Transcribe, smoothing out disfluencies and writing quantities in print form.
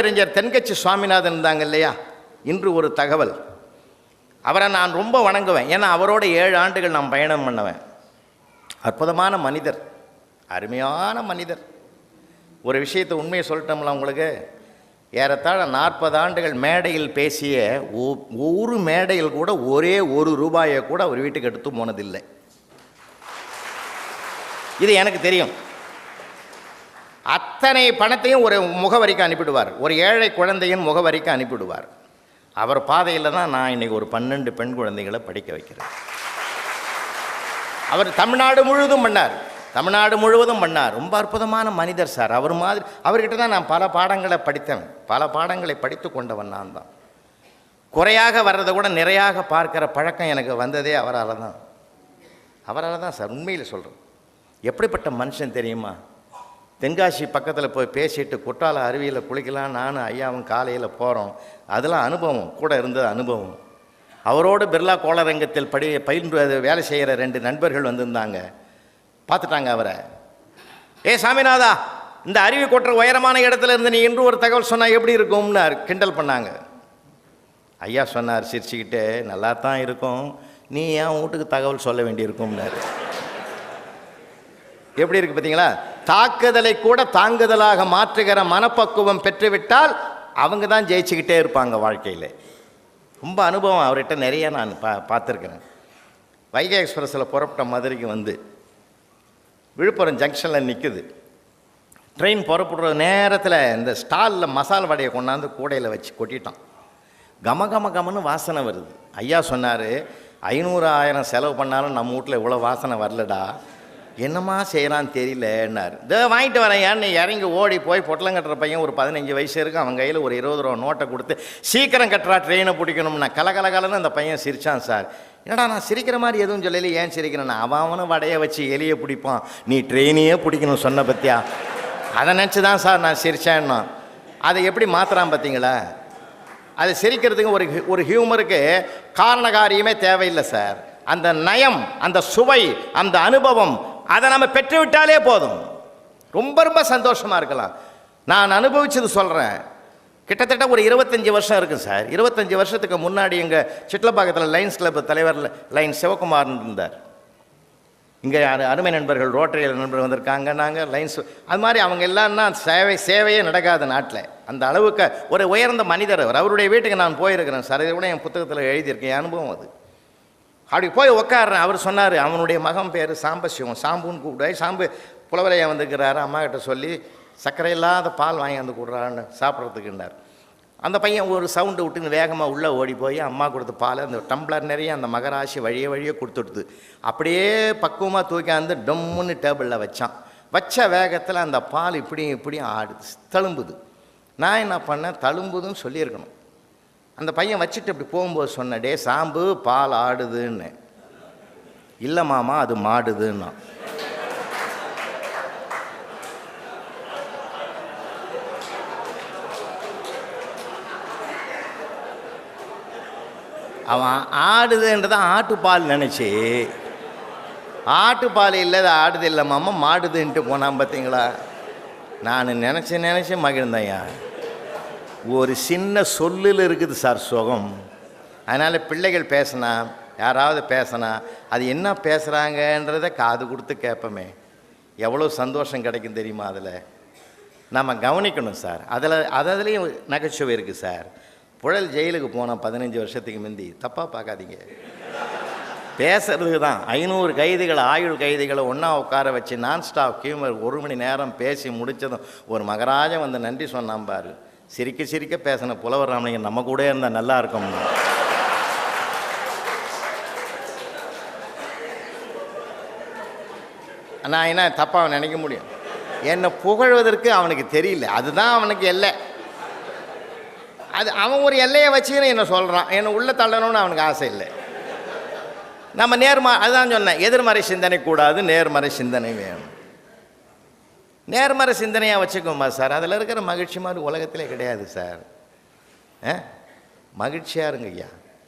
அறிஞர் தென்கட்சி சுவாமிநாதன் இருந்தாங்க இல்லையா, இன்று ஒரு தகவல். அவரை நான் ரொம்ப வணங்குவேன். ஏன்னா அவரோட 7 ஆண்டுகள் நான் பயணம் பண்ணுவேன். அற்புதமான மனிதர், அருமையான மனிதர். ஒரு விஷயத்தை உண்மையை சொல்லிட்டோம்ல உங்களுக்கு, ஏறத்தாழ 40 ஆண்டுகள் மேடையில் பேசிய ஒரு மேடையில் கூட ஒரே ₹1 கூட அவர் வீட்டுக்கு எடுத்து போனதில்லை. இது எனக்கு தெரியும். அத்தனை பணத்தையும் ஒரு முகவரிக்கு அனுப்பிடுவார், ஒரு ஏழை குழந்தையின் முகவரிக்கு அனுப்பிடுவார். அவர் பாதையில் தான் நான் இன்றைக்கி ஒரு 12 பெண் குழந்தைகளை படிக்க வைக்கிறேன். அவர் தமிழ்நாடு முழுவதும் பண்ணார். ரொம்ப அற்புதமான மனிதர் சார். அவர் மாதிரி அவர்கிட்ட தான் நான் பல பாடங்களை படித்தேன். பல பாடங்களை படித்து கொண்டவன் நான் தான். குறையாக வர்றதை கூட நிறையாக பார்க்குற பழக்கம் எனக்கு வந்ததே அவரால் தான் சார். உண்மையில் சொல்கிறேன். எப்படிப்பட்ட மனுஷன் தெரியுமா? தென்காசி பக்கத்தில் போய் பேசிட்டு குற்றால அருவியில் குளிக்கலாம் நானும் ஐயாவும் காலையில் போகிறோம். அதெல்லாம் அனுபவம், கூட இருந்தது அனுபவம். அவரோடு பிர்லா கோளரங்கத்தில் பயின்று வேலை செய்கிற 2 நண்பர்கள் வந்திருந்தாங்க. பார்த்துட்டாங்க அவரை. சாமிநாதா, இந்த அருவி கொட்டுற உயரமான இடத்துல இருந்து நீ இன்று ஒரு தகவல் சொன்னால் எப்படி இருக்கும்னு கிண்டல் பண்ணாங்க. ஐயா சொன்னார் சிரிச்சுக்கிட்டே, நல்லா தான் இருக்கும், நீ ஏன் வீட்டுக்கு தகவல் சொல்ல வேண்டியிருக்கும்னாரு. எப்படி இருக்கு பார்த்தீங்களா? தாக்குதலை கூட தாங்குதலாக மாற்றுகிற மனப்பக்குவம் பெற்றுவிட்டால் அவங்க தான் ஜெயிச்சுக்கிட்டே இருப்பாங்க வாழ்க்கையில். ரொம்ப அனுபவம் அவர்கிட்ட நிறைய நான் பார்த்துருக்கிறேன். வைகை எக்ஸ்பிரஸில் புறப்பட்ட மதுரைக்கு வந்து விழுப்புரம் ஜங்ஷனில் நிற்குது. ட்ரெயின் புறப்படுற நேரத்தில் இந்த ஸ்டாலில் மசால் வடையை கொண்டாந்து கூடையில் வச்சு கொட்டிட்டான். கமன்னு வாசனை வருது. ஐயா சொன்னார், 500,000 செலவு பண்ணாலும் நம்ம வீட்டில் இவ்வளோ வாசனை வரலடா, என்னம்மா செய்யலான்னு தெரியலன்னார். இதை வாங்கிட்டு வரேன். ஏன்னு இறங்கி ஓடி போய் பொட்டலம் கட்டுற பையன் ஒரு 15 வயசு இருக்கு. அவன் கையில் ஒரு ₹20 நோட்டை கொடுத்து சீக்கிரம் கட்டுறா, ட்ரெயினை பிடிக்கணும்னா கலகலன்னு அந்த பையன் சிரித்தான். சார், என்னடா நான் சிரிக்கிற மாதிரி எதுவும் சொல்லலை, ஏன் சிரிக்கிறேன்னா அவனும் வடையை வச்சு எலியை பிடிப்பான், நீ ட்ரெயினையே பிடிக்கணும் சொன்ன பற்றியா, அதை நினச்சி தான் சார் நான் சிரித்தேன்னா. அதை எப்படி மாற்றுறான் பார்த்தீங்களா? அது சிரிக்கிறதுக்கு ஒரு ஹியூமருக்கு காரண காரியமே தேவையில்லை சார். அந்த நயம், அந்த சுவை, அந்த அனுபவம், அதை நம்ம பெற்றுவிட்டாலே போதும். ரொம்ப சந்தோஷமாக இருக்கலாம். நான் அனுபவிச்சது சொல்கிறேன். கிட்டத்தட்ட ஒரு 25 வருஷம் இருக்குது சார். 25 வருஷத்துக்கு முன்னாடி எங்கள் சிட்லப்பாக்கத்தில் லைன்ஸ் கிளப் தலைவர் லைன் சிவகுமார் இருந்தார். இங்கே அருமை நண்பர்கள் ரோட்டரியில் நண்பர்கள் வந்திருக்காங்க. நாங்கள் லைன்ஸ் அது மாதிரி அவங்க எல்லாம்னா சேவையே நடக்காத நாட்டில். அந்த அளவுக்கு ஒரு உயர்ந்த மனிதர் அவர். அவருடைய வீட்டுக்கு நான் போயிருக்கிறேன் சார். இதை கூட என் புத்தகத்தில் எழுதியிருக்கேன். என் அனுபவம் அது. அப்படி போய் உட்காடுறேன். அவர் சொன்னார், அவனுடைய மகன் பேர் சாம்பசிவம், சாம்புன்னு கூப்பிடுவாய். சாம்பு புலவரையா வந்துருக்கிறாரு. அம்மா கிட்ட சொல்லி சர்க்கரை இல்லாத பால் வாங்கி வந்து கொடுறான்னு சாப்பிட்றதுக்குண்டார். அந்த பையன் ஒரு சவுண்டு விட்டுன்னு வேகமாக உள்ளே ஓடி போய் அம்மா கொடுத்த பால் அந்த டம்ளர் நிறைய அந்த மகராசி வழியே கொடுத்துடுது. அப்படியே பக்குவமாக தூக்காந்து டம்முன்னு டேபிளில் வச்சான். வச்ச வேகத்தில் அந்த பால் இப்படி ஆடுது, தழும்புது. நான் என்ன பண்ணேன், தழும்புதுன்னு சொல்லியிருக்கணும். அந்த பையன் வச்சுட்டு இப்படி போகும்போது சொன்ன, டே சாம்பு, பால் ஆடுதுன்னு. இல்லை மாமா, அது மாடுதுன்னா. அவன் ஆடுதுன்றதான் ஆட்டுப்பால் நினச்சி, ஆட்டுப்பால் இல்லை அது ஆடுது இல்லை மாமா மாடுதுன்ட்டு போனான். பார்த்தீங்களா? நான் நினச்சி மகிழ்ந்தையா. ஒரு சின்ன சொல்லில் இருக்குது சார் சுகம். அதனால் பிள்ளைகள் பேசினா, யாராவது பேசினா, அது என்ன பேசுகிறாங்கன்றதை காது கொடுத்து கேட்போமே, எவ்வளோ சந்தோஷம் கிடைக்கும் தெரியுமா? அதில் நம்ம கவனிக்கணும் சார். அதுலேயும் நகைச்சுவை இருக்குது சார். புழல் ஜெயிலுக்கு போனால் 15 வருஷத்துக்கு முந்தி, தப்பாக பார்க்காதீங்க, பேசுறதுக்கு தான் 500 கைதிகளை, ஆயுள் கைதிகளை ஒன்றா உட்கார வச்சு நான் ஸ்டாப் ஹியூமர் 1 மணி நேரம் பேசி முடித்ததும் ஒரு மகராஜன் வந்து நன்றி சொன்னான் பாரு. சிரிக்க பேசின புலவர் ராமலிங்கம் நம்ம கூட இருந்தால் நல்லா இருக்கும். நான் என்ன தப்பாக நினைக்க முடியும்? என்னை புகழ்வதற்கு அவனுக்கு தெரியல, அதுதான் அவனுக்கு எல்லை. அது அவன் ஒரு எல்லையை வச்சுன்னு என்ன சொல்கிறான், என்னை உள்ளே தள்ளணும்னு அவனுக்கு ஆசை இல்லை. நம்ம அதுதான் சொன்னேன், எதிர்மறை சிந்தனை கூடாது, நேர்மறை சிந்தனை வேணும். நேர்மறை சிந்தனையாக வச்சுக்கோமா சார். அதில் இருக்கிற மகிழ்ச்சி மாதிரி உலகத்திலே கிடையாது சார். மகிழ்ச்சியாக இருங்க ஐயா.